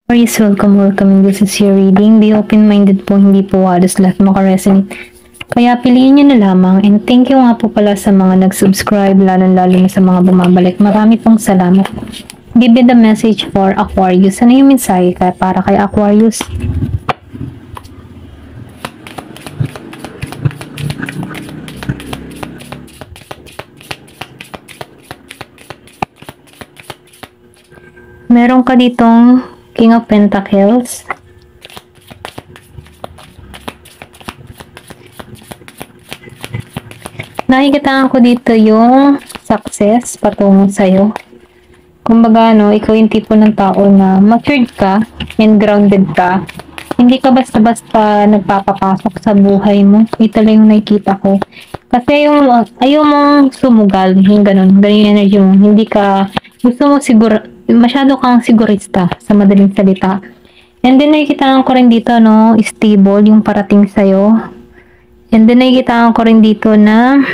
Please welcome. This is your reading. Be open-minded po, hindi po halos lahat makaresonate. Kaya piliin nyo na lamang. And thank you nga po pala sa mga nag-subscribe, lalo-lalo na sa mga bumabalik. Marami pong salamat. Give me the message for Aquarius. Ano yung mensahe para kay Aquarius? Meron ka ditong King of Pentacles. Nakikitaan ko dito yung success patungo sa'yo. Kumbaga, ikaw yung tipo ng tao na matured ka and grounded ka. Hindi ka basta-basta nagpapapasok sa buhay mo. Ito lang yung nakikita ko. Kasi ayaw mong sumugal, yung ganun yung energy mo. Hindi ka, gusto mo masyado kang sigurista sa madaling salita. And then nakikita ko rin dito, stable yung parating sa'yo. And then nakikita ko rin dito na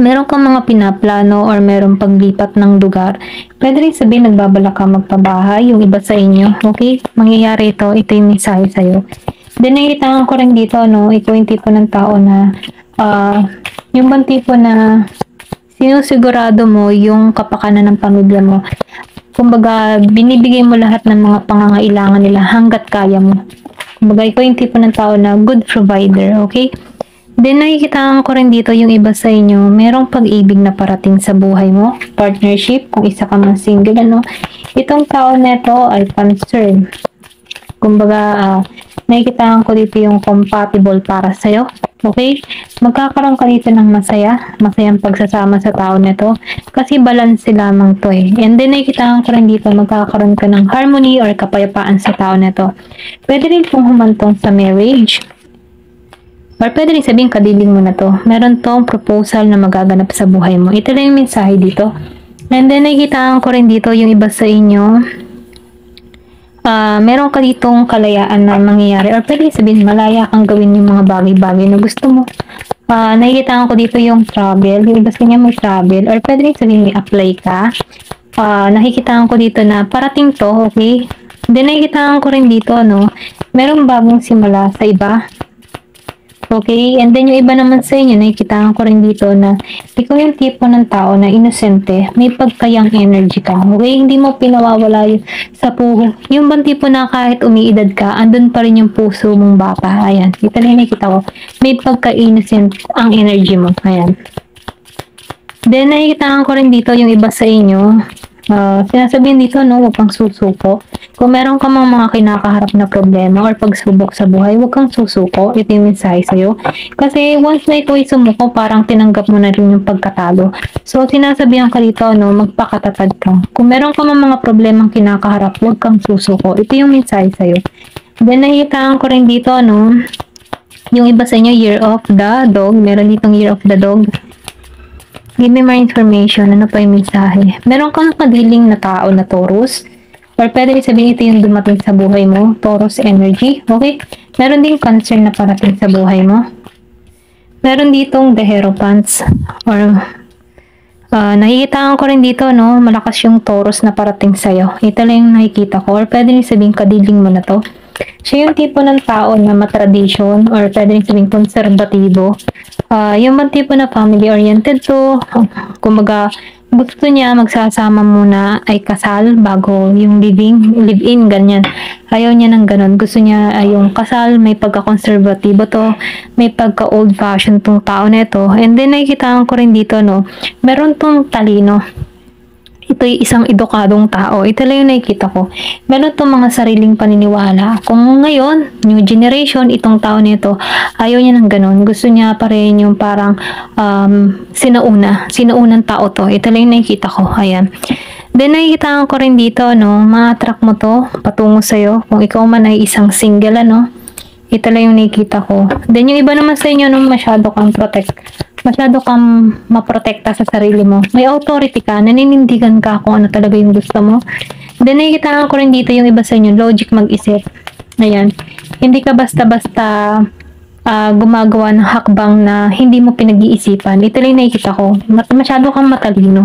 meron kang mga pinaplano or meron paglipat ng lugar. Pwede rin sabihin nagbabalak ka magpabahay, yung iba sa inyo. Okay? Mangyayari ito yung mensahe sa'yo. Then nakikita ko rin dito, ikaw yung tipo ng tao na yung bang tipo na sinusigurado mo yung kapakanan ng pamilya mo. Kumbaga, binibigay mo lahat ng mga pangangailangan nila hanggat kaya mo. Kumbaga, ikaw yung tipo ng tao na good provider, okay? Then, nakikita ko rin dito yung iba sa inyo, merong pag-ibig na parating sa buhay mo, partnership, kung isa ka man single, Itong tao neto ay concern. Kumbaga, nakikita ko dito yung compatible para sa'yo. Okay? Magkakaroon ka dito ng masayang pagsasama sa tao nito. Kasi balance lamang to eh. And then nakikita ko rin dito, magkakaroon ka ng harmony or kapayapaan sa tao nito. Pwede rin pong humantong sa marriage. Or pwede rin sabihin, kadiling mo na to. Meron tong proposal na magaganap sa buhay mo. Ito lang yung mensahe dito. And then nakikita ko rin dito yung iba sa inyo, meron ka ditong kalayaan na mangyayari or pwede sabihin malaya kang gawin yung mga bagay-bagay na gusto mo. Nakikita ko dito yung travel, yung iba sa inyo may travel or pwede rin sabihin may apply ka. Nakikita ko dito na parating to, okay? Then nakikita ko rin dito, merong bagong simula sa iba. Okay, and then yung iba naman sa inyo, nakikita ko rin dito na ikaw yung tipo ng tao na inosente, may pagkayang energy ka. Okay, hindi mo pinawawala sa puho. Yung bang tipo na kahit umiidad ka, andun pa rin yung puso mong bata. Ayan, ito na nakikita ko. May pagka-innocent ang energy mo. Ayan. Then nakikita ko rin dito yung iba sa inyo. Sinasabihin dito, huwag kang susuko. Kung meron ka mga kinakaharap na problema or pagsubok sa buhay, huwag kang susuko. Ito yung mensahe sa'yo. Kasi once na ikaw ay sumuko, parang tinanggap mo na rin yung pagkatalo. So, sinasabihan ka dito, magpakatatag ka. Kung meron ka mga problemang kinakaharap, huwag kang susuko. Ito yung mensahe sa'yo. Then, nakikita ko rin dito, yung iba sa inyo, Year of the Dog. Meron ditong Year of the Dog. Give me more information. Ano pa yung mensahe? Meron kang kadiling na tao na Taurus. Or pwede sabihin ito yung dumating sa buhay mo. Taurus energy. Okay? Meron din Cancer na parating sa buhay mo. Meron ditong The Hierophants. Or nakikita ko rin dito, malakas yung Taurus na parating sa'yo. Ito lang yung nakikita ko. Or pwede rin sabihin kadiling mo na to. Siya yung tipo ng tao na matradition or pwede rin sabihin konserbatibo. Yung bang tipo na family-oriented to, kumbaga, gusto niya magsasama muna ay kasal bago yung live-in, ganyan. Ayaw niya ng ganun. Gusto niya yung kasal, may pagka-konserbatibo to, may pagka-old-fashioned tong tao nito. And then, nakikita ko rin dito, meron tong talino. Ito yung isang edukadong tao. Ito lang yung nakikita ko. Meron itong mga sariling paniniwala. Kung ngayon, new generation, itong tao nito, ayaw niya ng ganun. Gusto niya pa rin yung parang sinaunang tao to. Ito lang yung nakikita ko. Ayan. Then, nakikita ko rin dito, ma-attract mo to patungo sa'yo. Kung ikaw man ay isang single, ito lang yung nakikita ko. Then, yung iba naman sa inyo, masyado kang maprotekta sa sarili mo. May authority ka, naninindigan ka kung ano talaga yung gusto mo. Then, nakikita ko rin dito yung iba sa inyo, logic mag-isip. Ayan. Hindi ka basta-basta gumagawa ng hakbang na hindi mo pinag-iisipan. Ito lang nakikita ko. Masyado kang matalino.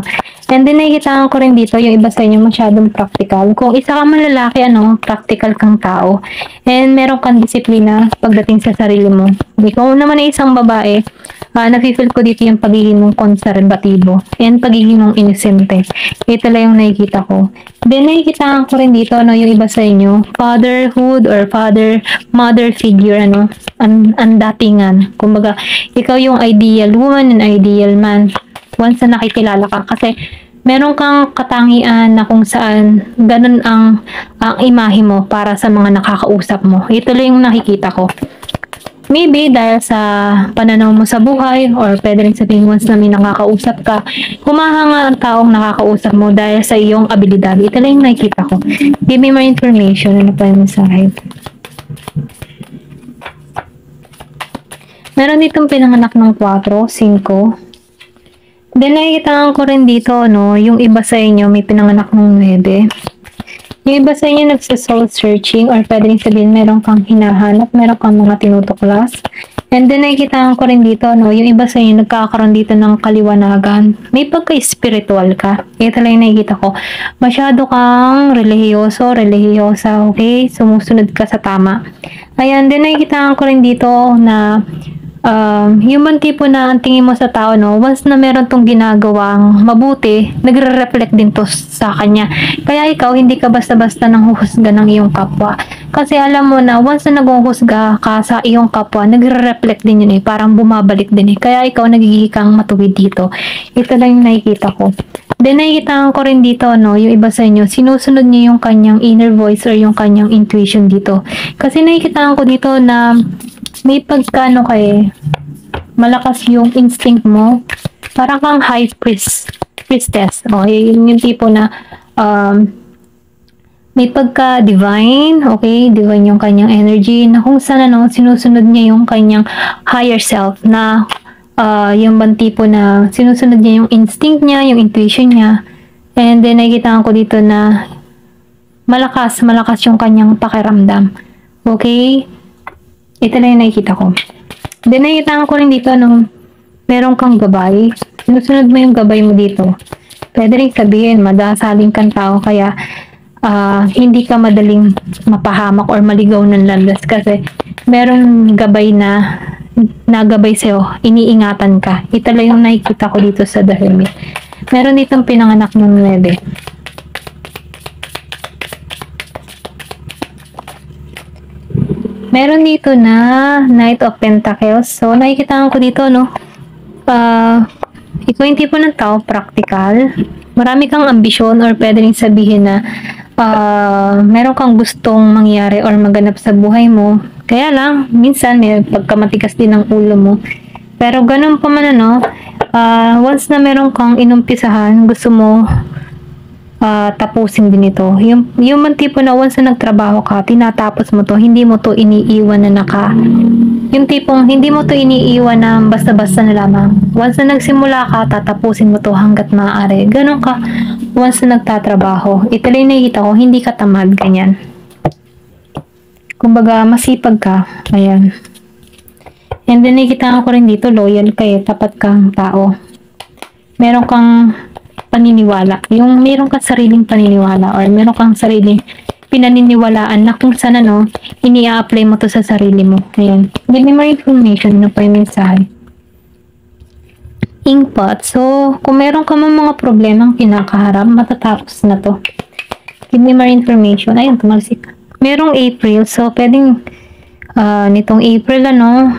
And then nakikita ko rin dito, yung iba sa inyo masyadong practical. Kung isa ka man lalaki, practical kang tao. And meron kang disiplina pagdating sa sarili mo. Kung naman ay isang babae, nafe-feel ko dito yung pagiging mong konserbatibo and pagiging mong inosente. Ito lang yung nakikita ko. Then nakikita ko rin dito, yung iba sa inyo, fatherhood or mother figure, ang datingan. Kumbaga, ikaw yung ideal woman and ideal man once na nakikilala ka. Kasi, meron kang katangian na kung saan ganun ang imahe mo para sa mga nakakausap mo. Ito lang yung nakikita ko. Maybe dahil sa pananaw mo sa buhay or pwede rin sabihin once na may nakakausap ka, humahanga ang taong nakakausap mo dahil sa iyong abilidad. Ito lang yung nakikita ko. Give me more information. Ano pa yung mensahe? Meron ditong pinanganak ng 4, 5. Then nakikita ko rin dito, yung iba sa inyo may pinanganak ng 9. Yung iba sa inyo nagsa-soul searching or pwede rin sabihin meron kang hinahanap, meron kang mga tinutuklas. And then nakikita ko rin dito, yung iba sa inyo nagkakaroon dito ng kaliwanagan. May pagka-spiritual ka. Ito lang yung nakikita ko. Masyado kang religyosa, okay? Sumusunod ka sa tama. Ayan, then nakikita ko rin dito na yung bang tipo na ang tingin mo sa tao, once na meron tong ginagawang mabuti, nagre-reflect din to sa kanya. Kaya ikaw, hindi ka basta-basta nang huhusga ng iyong kapwa. Kasi alam mo na, once na naghuhusga ka sa iyong kapwa, nagre-reflect din yun parang bumabalik din Kaya ikaw, nagiging kang matuwid dito. Ito lang yung nakikita ko. Then nakikita ko rin dito, yung iba sa inyo, sinusunod niyo yung kanyang inner voice or yung kanyang intuition dito. Kasi nakikita ko dito na may pagkano malakas yung instinct mo. Parang kang high priestess. Okay, yung tipo na may pagka-divine, okay? Divine yung kanyang energy na kung saan sinusunod niya yung kanyang higher self na yung bang tipo na sinusunod niya yung instinct niya, yung intuition niya. And then nakikita ko dito na malakas yung kanyang pakiramdam. Okay? Ito na yung nakikita ko. Then nakikita ko rin dito meron kang gabay. Sinusunod mo yung gabay mo dito. Pwede rin sabihin, madasaling kang tao kaya hindi ka madaling mapahamak or maligaw ng landas kasi meron gabay na nagabay sa'yo, iniingatan ka. Ito lang yung nakikita ko dito sa The Hermit. Meron ditong pinanganak ng 9. Meron dito na Knight of Pentacles. So, nakikita ko dito, ikaw yung tipo ng tao, practical. Marami kang ambisyon or pwede rin sabihin na meron kang gustong mangyari or maganap sa buhay mo. Kaya lang, minsan may pagkamatigas din ng ulo mo. Pero ganun pa man, once na meron kang inumpisahan, gusto mo tapusin din ito. Yung man tipo na once na nagtrabaho ka, tinatapos mo to, hindi mo to iniiwan na yung tipong hindi mo to iniiwan na basta-basta na lamang. Once na nagsimula ka, tatapusin mo to hanggat maaari. Ganon ka once na nagtatrabaho. Ito lang nakikita ko, hindi ka tamad, ganyan. Kumbaga, masipag ka. Ayan. And then nakikita ko rin dito, loyal ka tapat kang tao. Meron kang paniniwala. Yung meron kang sariling paniniwala or meron kang sariling pinaniniwalaan na kung saan ini-apply mo to sa sarili mo. Ayan. Give me more information na pa yung mensahe. Inkpot. So, kung meron ka mga problemang kinakaharap, matatapos na to. Give me more information. Ayun, tumalsik. Merong April. So, pwedeng nitong April,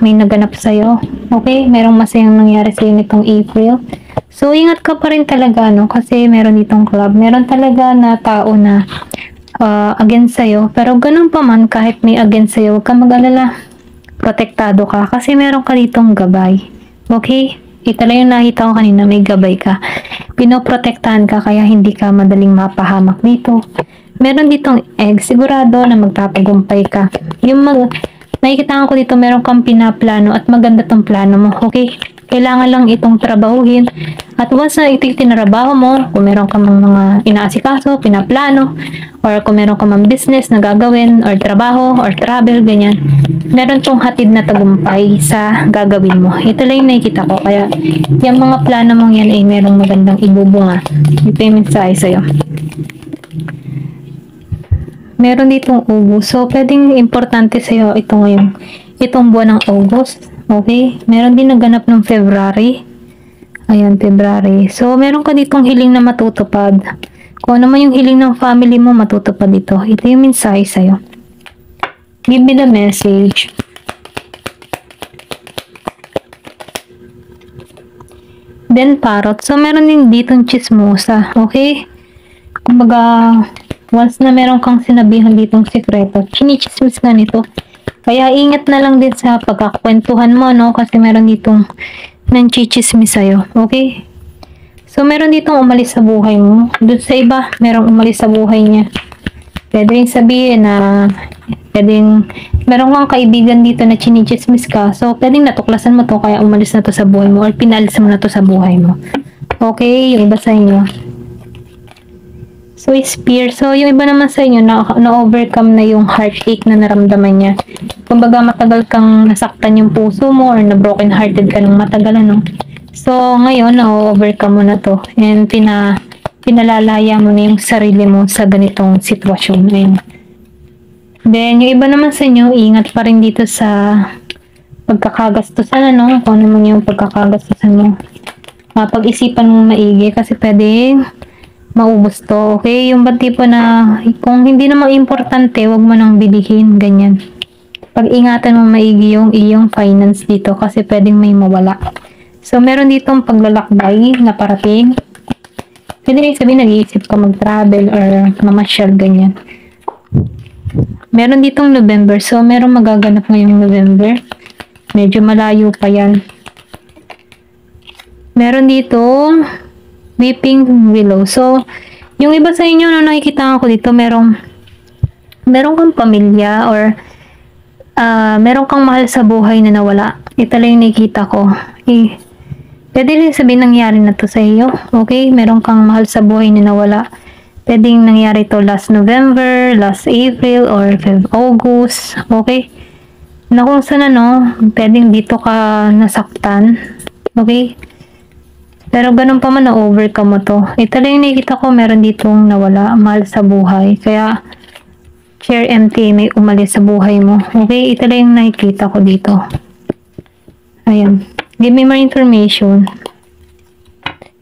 may naganap sa'yo. Okay? Merong masayang nangyari sa'yo nitong April. So, ingat ka pa rin talaga, kasi meron ditong club. Meron talaga na tao na against sa'yo. Pero ganun pa man, kahit may against sa'yo, huwag ka mag-alala. Protektado ka. Kasi meron ka ditong gabay. Okay? Ito lang yung nakita ko kanina, may gabay ka. Pinoprotektahan ka, kaya hindi ka madaling mapahamak dito. Meron ditong egg. Sigurado na magtatagumpay ka. Nakikita ko dito, meron kang pinaplano at maganda tong plano mo. Okay? Kailangan lang itong trabahuhin. At once na ito tinarabaho mo, kung meron ka mga inaasikaso, pinaplano, or kung meron ka business na gagawin, or trabaho, or travel, ganyan, meron tong hatid na tagumpay sa gagawin mo. Ito lang yung nakikita ko. Kaya, yung mga plano mong yan ay merong magandang ibubunga. Ito yung mensahe sa'yo. Meron ditong August. So, pwedeng importante sa'yo ito ngayon. Itong buwan ng August. Okay? Meron din naganap ng February. Ayan, February. So, meron ka ditong hiling na matutupad. Kung ano man yung hiling ng family mo, matutupad ito. Ito yung mensahe sa'yo. Give me the message. Then, parrot. So, meron din ditong chismosa. Okay? Kumbaga, once na meron kang sinabihan ditong sekreto, chinichismis na nito. Kaya ingat na lang din sa pagkakwentuhan mo, no? Kasi meron ditong nanchichismis sa'yo. Okay? So, meron ditong umalis sa buhay mo. Doon sa iba, merong umalis sa buhay niya. Pwede rin sabihin na meron kang kaibigan dito na chinichismis ka. So, pwedeng natuklasan mo to kaya umalis na to sa buhay mo or pinalis mo na to sa buhay mo. Okay? Yung iba sa inyo. So, spear. So, yung iba naman sa inyo, na-overcome na yung heartache na naramdaman niya. Kumbaga, matagal kang nasaktan yung puso mo or na-broken hearted ka ng matagal, ano. So, ngayon, na-overcome mo na to. And, pinalalaya mo na yung sarili mo sa ganitong sitwasyon. Ayun. Then, yung iba naman sa inyo, ingat pa rin dito sa pagkakagastusan, ano. Kung ano man yung pagkakagastusan mo. Pag-isipan mo maigi kasi pwedeng maubos to, okay? Yung ba tipo na kung hindi naman importante, wag mo nang bilihin, ganyan. Pag-ingatan mo maigi yung iyong finance dito kasi pwedeng may mawala. So, meron ditong paglalakbay na parating. Pwede rin sabihin, nag-iisip ka mag-travel or mamasyal, ganyan. Meron ditong November. So, meron magaganap ngayong November. Medyo malayo pa yan. Meron ditong weeping willow. So, yung iba sa inyo na nakikita ko dito, meron kang pamilya or meron kang mahal sa buhay na nawala. Ito lang yung nakikita ko. Pwede rin sabihin nangyari na to sa iyo. Okay? Meron kang mahal sa buhay na nawala. Pwedeng nangyari to last November, last April, or August. Okay? Na kung saan pwedeng dito ka nasaktan. Okay? Pero ganun pa man, na-overcome mo to. Ito lang yung nakikita ko, meron ditong nawala, mahal sa buhay. Kaya, share empty, may umalis sa buhay mo. Okay, ito lang yung nakikita ko dito. Ayan. Give me more information.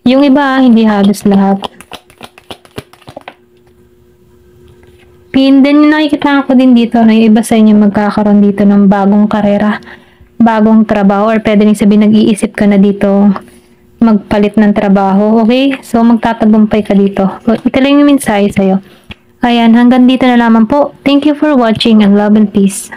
Yung iba, hindi halos lahat. Then, yung nakikita ko din dito, na yung iba sa inyo magkakaroon dito ng bagong karera, bagong trabaho, or pwede rin sabihin, nag-iisip ka na dito magpalit ng trabaho, okay? So, magtatagumpay ka dito. So, ito lang yung mensahe sa'yo. Ayan, hanggang dito na lamang po. Thank you for watching and love and peace.